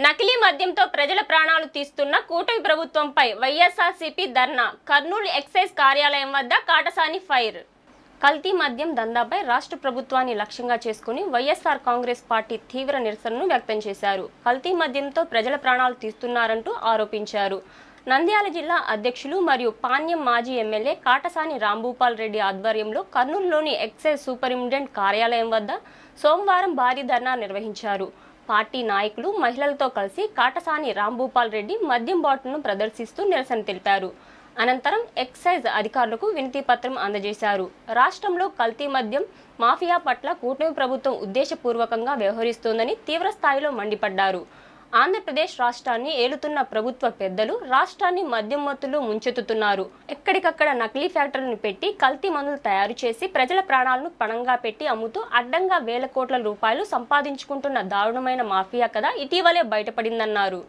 నకిలీ మద్యంతో ప్రజల ప్రాణాలు తీస్తున్న కూటమి ప్రభుత్వంపై వైఎస్ఆర్సీపీ ధర్నా. కర్నూలు ఎక్సైజ్ కార్యాలయం వద్ద కాటసాని ఫైర్. కల్తీ మద్యం దందాపై రాష్ట్ర ప్రభుత్వాన్ని లక్ష్యంగా చేసుకుని వైఎస్ఆర్ కాంగ్రెస్ పార్టీ తీవ్ర నిరసనను వ్యక్తం చేశారు. కల్తీ మద్యంతో ప్రజల ప్రాణాలు తీస్తున్నారంటూ ఆరోపించారు. నంద్యాల జిల్లా అధ్యక్షులు మరియు పాణ్యం మాజీ ఎమ్మెల్యే కాటసాని రాంభూపాల్ రెడ్డి ఆధ్వర్యంలో కర్నూలులోని ఎక్సైజ్ సూపరింటెండెంట్ కార్యాలయం వద్ద సోమవారం భారీ ధర్నా నిర్వహించారు. పార్టీ నాయకులు మహిళలతో కలిసి కాటసాని రాంభూపాల్ రెడ్డి మద్యం బాటిల్ను ప్రదర్శిస్తూ నిరసన తెలిపారు. అనంతరం ఎక్సైజ్ అధికారులకు వినతి పత్రం అందజేశారు. రాష్ట్రంలో కల్తీ మద్యం మాఫియా పట్ల కూటమి ప్రభుత్వం ఉద్దేశపూర్వకంగా వ్యవహరిస్తోందని తీవ్ర స్థాయిలో మండిపడ్డారు. ఆంధ్రప్రదేశ్ రాష్ట్రాన్ని ఏలుతున్న ప్రభుత్వ పెద్దలు రాష్ట్రాన్ని మద్యం మత్తులో ముంచెత్తుతున్నారు. ఎక్కడికక్కడ నకిలీ ఫ్యాక్టరీలను పెట్టి కల్తీ మందులు తయారు చేసి ప్రజల ప్రాణాలను పణంగా పెట్టి అమ్ముతూ అడ్డంగా వేల కోట్ల రూపాయలు సంపాదించుకుంటున్న దారుణమైన మాఫియా కథ ఇటీవలే బయటపడిందన్నారు.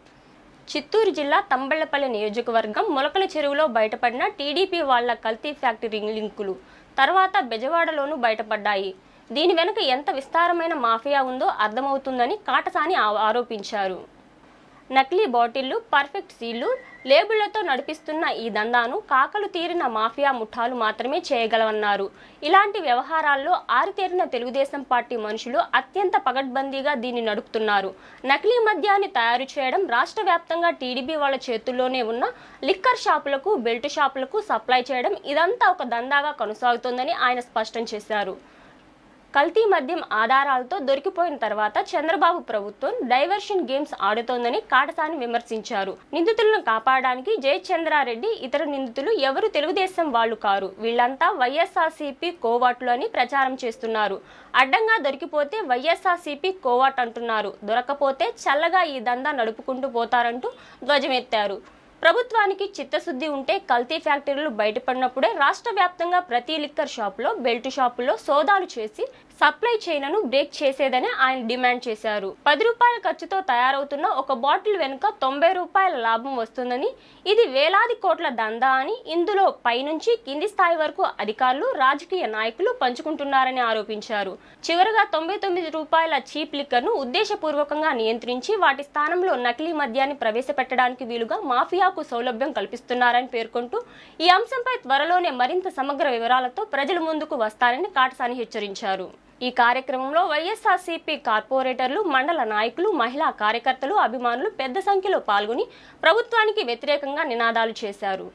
చిత్తూరు జిల్లా తంబళ్లపల్లి నియోజకవర్గం మొలకల చెరువులో బయటపడిన టీడీపీ వాళ్ల కల్తీ ఫ్యాక్టరీ లింకులు తర్వాత బెజవాడలోనూ బయటపడ్డాయి. దీని వెనుక ఎంత విస్తారమైన మాఫియా ఉందో అర్థమవుతుందని కాటసాని ఆరోపించారు. నకిలీ బాటిళ్లు, పర్ఫెక్ట్ సీళ్లు, లేబుళ్లతో నడిపిస్తున్న ఈ దందాను కాకలు తీరిన మాఫియా ముఠాలు మాత్రమే చేయగలవన్నారు. ఇలాంటి వ్యవహారాల్లో ఆరితేరిన తెలుగుదేశం పార్టీ మనుషులు అత్యంత పగడ్బందీగా దీన్ని నడుపుతున్నారు. నకిలీ మద్యాన్ని తయారు చేయడం రాష్ట్ర వ్యాప్తంగా టీడీపీ వాళ్ళ చేతుల్లోనే ఉన్న లిక్కర్ షాపులకు, బెల్ట్ షాపులకు సప్లై చేయడం ఇదంతా ఒక దందాగా కొనసాగుతోందని ఆయన స్పష్టం చేశారు. కల్తీ మద్యం ఆధారాలతో దొరికిపోయిన తర్వాత చంద్రబాబు ప్రభుత్వం డైవర్షన్ గేమ్స్ ఆడుతోందని కాటసాని విమర్శించారు. నిందితులను కాపాడడానికి జయచంద్రారెడ్డి ఇతర నిందితులు ఎవరు తెలుగుదేశం వాళ్లు కారు. వీళ్లంతా వైఎస్ఆర్సీపీ కోవాట్లు అని ప్రచారం చేస్తున్నారు. అడ్డంగా దొరికిపోతే వైఎస్ఆర్సీపీ కోవాట్ అంటున్నారు. దొరకపోతే చల్లగా ఈ దందా నడుపుకుంటూ పోతారంటూ ధ్వజమెత్తారు. ప్రభుత్వానికి చిత్తశుద్ధి ఉంటే కల్తీ ఫ్యాక్టరీలు బయటపడినప్పుడే రాష్ట్ర వ్యాప్తంగా ప్రతి లిక్కర్ షాపులో, బెల్ట్ షాపుల్లో సోదాలు చేసి సప్లై చైన్ను బ్రేక్ చేసేదని ఆయన డిమాండ్ చేశారు. 10 రూపాయల ఖర్చుతో తయారవుతున్న ఒక బాటిల్ వెనుక 90 రూపాయల లాభం వస్తుందని, ఇది వేలాది కోట్ల దందా అని, ఇందులో పైనుంచి కింది స్థాయి వరకు అధికారులు, రాజకీయ నాయకులు పంచుకుంటున్నారని ఆరోపించారు. చివరగా 99 రూపాయల చీప్ లిక్కర్ను ఉద్దేశపూర్వకంగా నియంత్రించి వాటి స్థానంలో నకిలీ మద్యాన్ని ప్రవేశపెట్టడానికి వీలుగా మాఫియాకు సౌలభ్యం కల్పిస్తున్నారని పేర్కొంటూ ఈ అంశంపై త్వరలోనే మరింత సమగ్ర వివరాలతో ప్రజల ముందుకు వస్తారని కాటసాని హెచ్చరించారు. ఈ కార్యక్రమంలో వైఎస్ఆర్సీపీ కార్పొరేటర్లు, మండల నాయకులు, మహిళా కార్యకర్తలు, అభిమానులు పెద్ద సంఖ్యలో పాల్గొని ప్రభుత్వానికి వ్యతిరేకంగా నినాదాలు చేశారు.